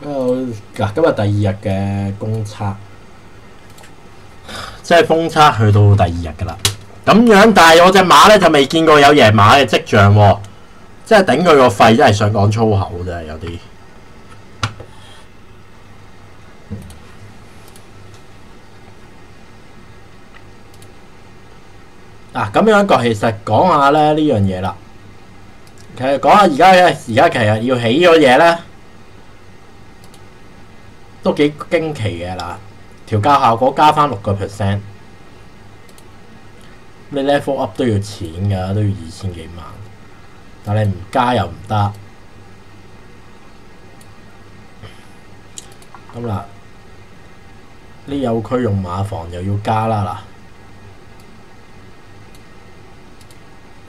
嗱，今日第二日嘅公測，即係封測去到第二日㗎啦。咁樣，但係我隻馬咧就未見過有贏馬嘅跡象喎，即係頂佢個肺，真係想講粗口真係有啲。嗱，咁樣個其實講下咧呢樣嘢啦。其實講下而家其實要起咗嘢咧，都幾驚奇嘅嗱。調校效果加翻6%，你 level up 都要錢㗎，都要2000幾萬，但你唔加又唔得。咁啦，呢有區用馬房又要加啦嗱。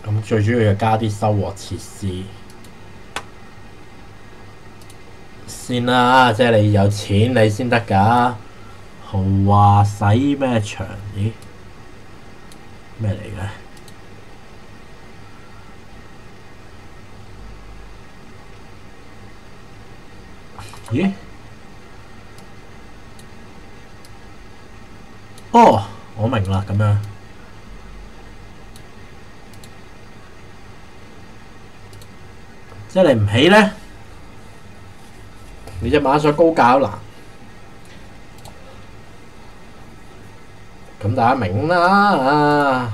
咁最主要就加啲收穫設施先啦，即係你有錢你先得㗎。豪華使咩場？咦？咩嚟嘅？咦？哦，我明啦，咁樣。即係你唔起咧，你隻馬上高價難。咁大家明啦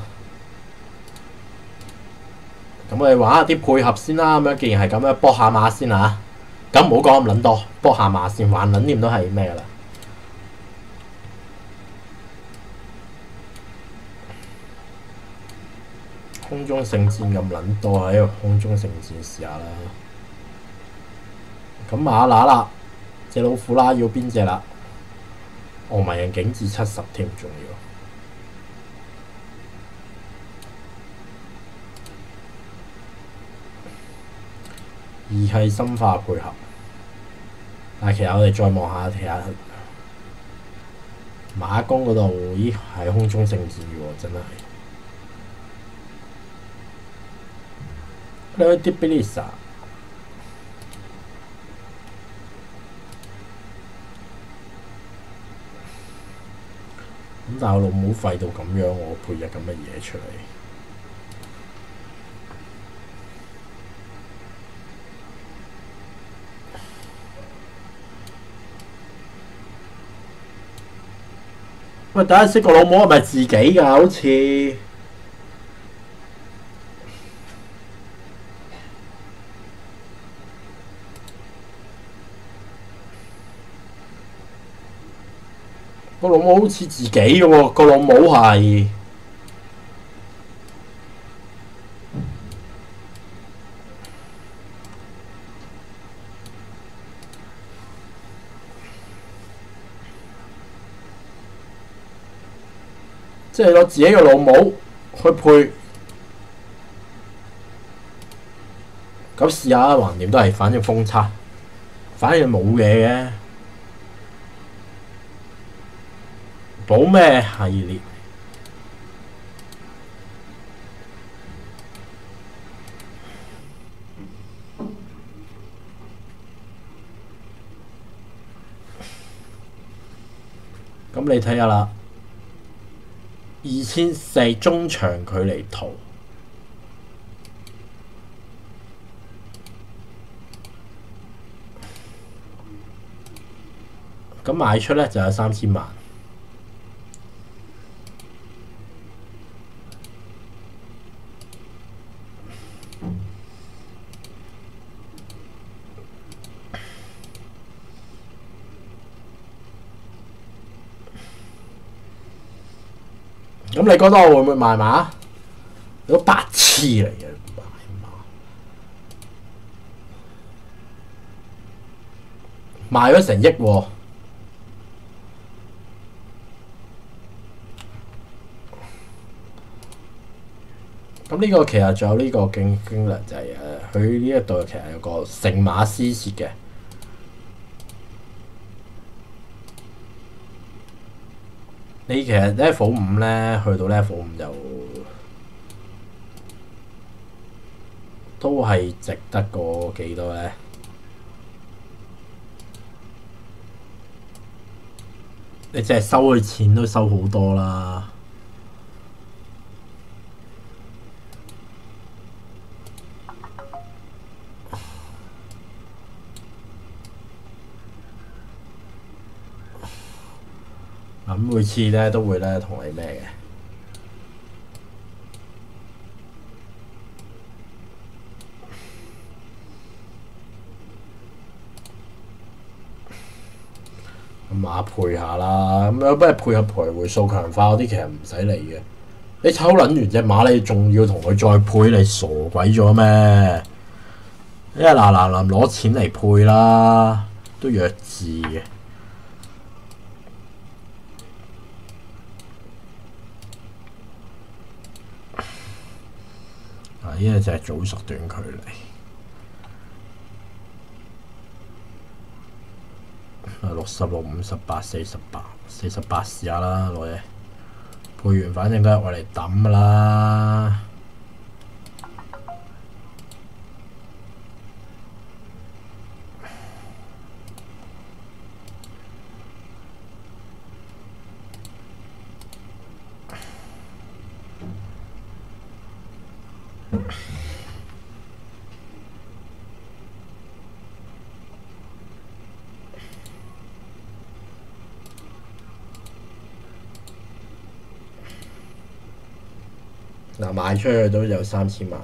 咁我哋玩下啲配合先啦。咁樣既然係咁樣，搏下馬先啦。咁唔好講咁撚多，搏下馬先，還撚掂都係咩㗎啦？空中聖戰咁撚多喺度，空中聖戰試下啦。咁馬乸啦，隻老虎啦，要邊隻啦？哦，迷人景致70添，仲要。而係深化配合，但係其實我哋再望下睇下馬公嗰度，咦係空中聖戰喎，真係。啲 Belisa， 咁但係我老母廢到咁樣，我配日咁嘅嘢出嚟。喂，等下先，個老母係咪自己㗎？好似個老母好似自己嘅喎，個老母係即係攞自己嘅老母去配，咁試下啦，橫掂都係，反正封測，反正冇嘢嘅，補咩系列？咁你睇下啦，2400中長距離圖，咁賣出咧就有3000萬。咁你覺得我會唔會賣馬？你都白痴嚟嘅，賣咗成億喎。咁呢個其實仲有呢個經歷就係佢呢一度其實有個聖馬斯設嘅。你其實 level 5咧，去到 level 5就都係值得過幾多咧？你淨係收佢錢都收好多啦。咁每次咧都會咧同你咩嘅，咁馬配下啦。咁有咩配合賠回數強化嗰啲其實唔使理嘅。你抽撚完隻馬，你仲要同佢再配，你傻鬼咗咩？因為嗱攞錢嚟配啦，都弱智嘅。啊！呢個就係早熟短距離。66、58、48試下啦，攞嘢配完，反正都係我嚟抌噶啦。嗱，賣出去都有3000萬。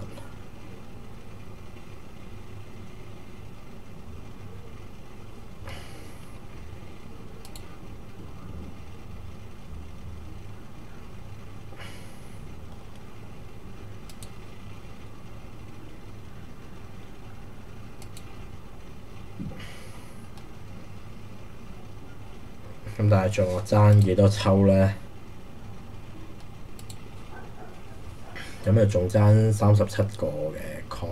咁但係仲我爭幾多抽咧？咁就仲爭37個嘅 con。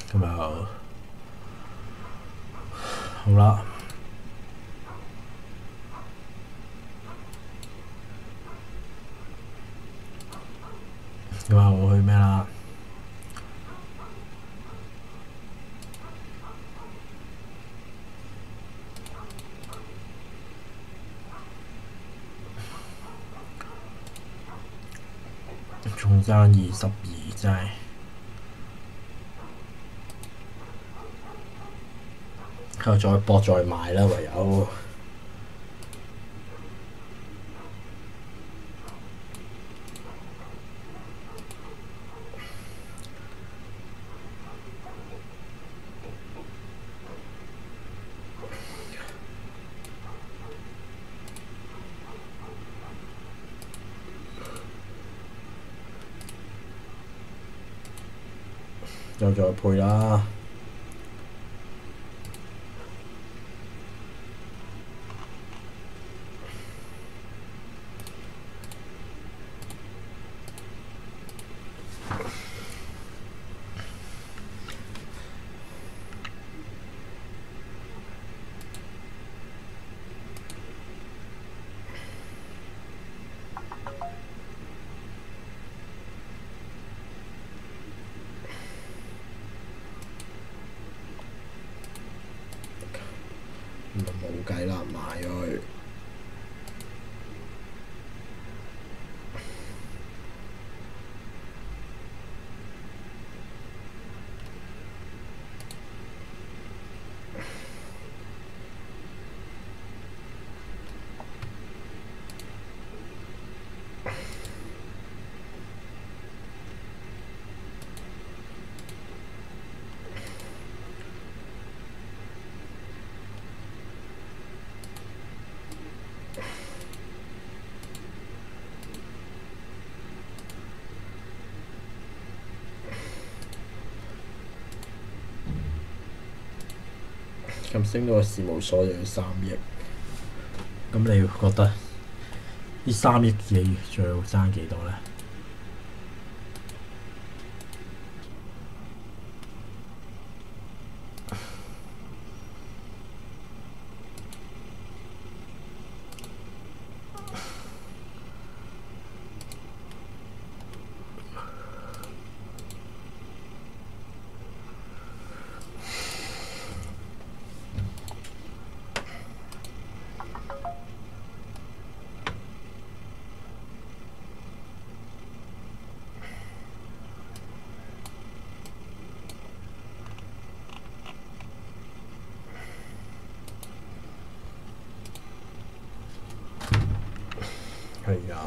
咁就好啦。咁啊，我去咩啦？仲爭22真係。佢再搏再賣啦，唯有。又再配啦。冇計啦，賣咗佢。咁升到個事務所就要3億。咁你覺得呢3億你最後爭幾多咧？係啊。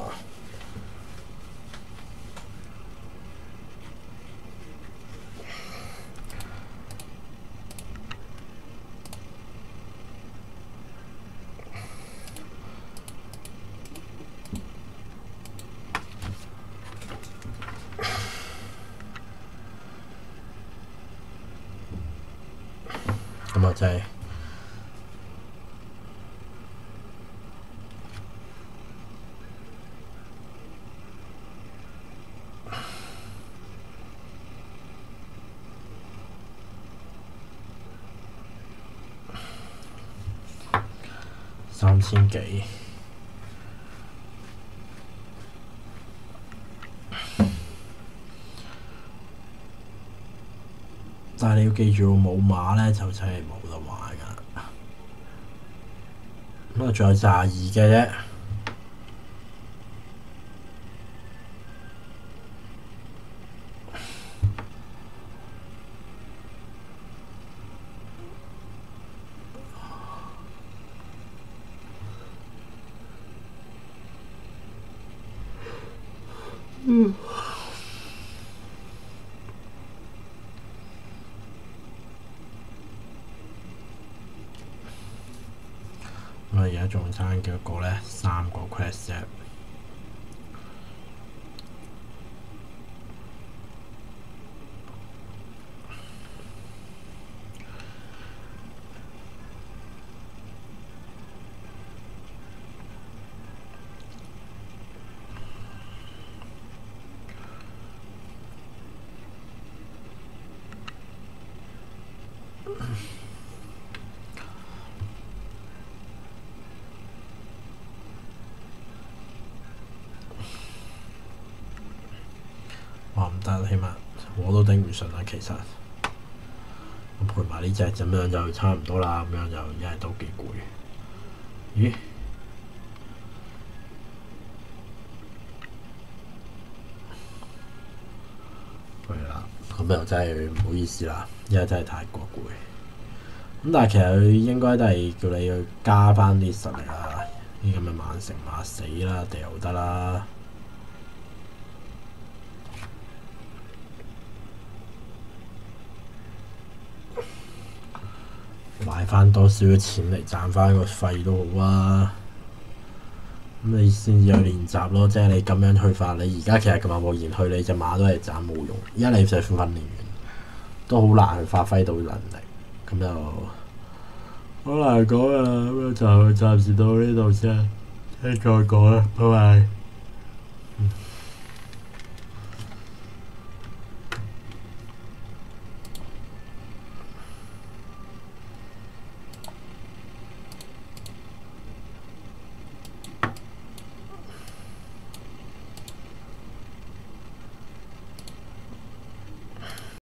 咁啊，真係3000幾。但係你要記住，冇馬咧就真係冇得玩㗎。咁啊，仲有22嘅啫。我而家仲爭幾個咧？3個 quest 啫。哇！唔得，起碼我都頂唔順啦。其實我陪埋呢隻咁樣就差唔多啦。咁樣就一係都幾攰。咦？係啦，咁又真係唔好意思啦，因為真係太過攰。咁但係其實佢應該都係叫你去加翻啲實力啦。呢咁嘅曼城馬死啦，掉得啦。買翻多少錢嚟賺翻個費都好啊！咁你先至有練習咯，即係你咁樣去法，你而家其實咁馬無言去，你隻馬都係賺冇用。而家你就算訓練員都好難去發揮到能力，咁就好難講噶啦。咁就暫時到呢度先，聽再講啦，拜拜。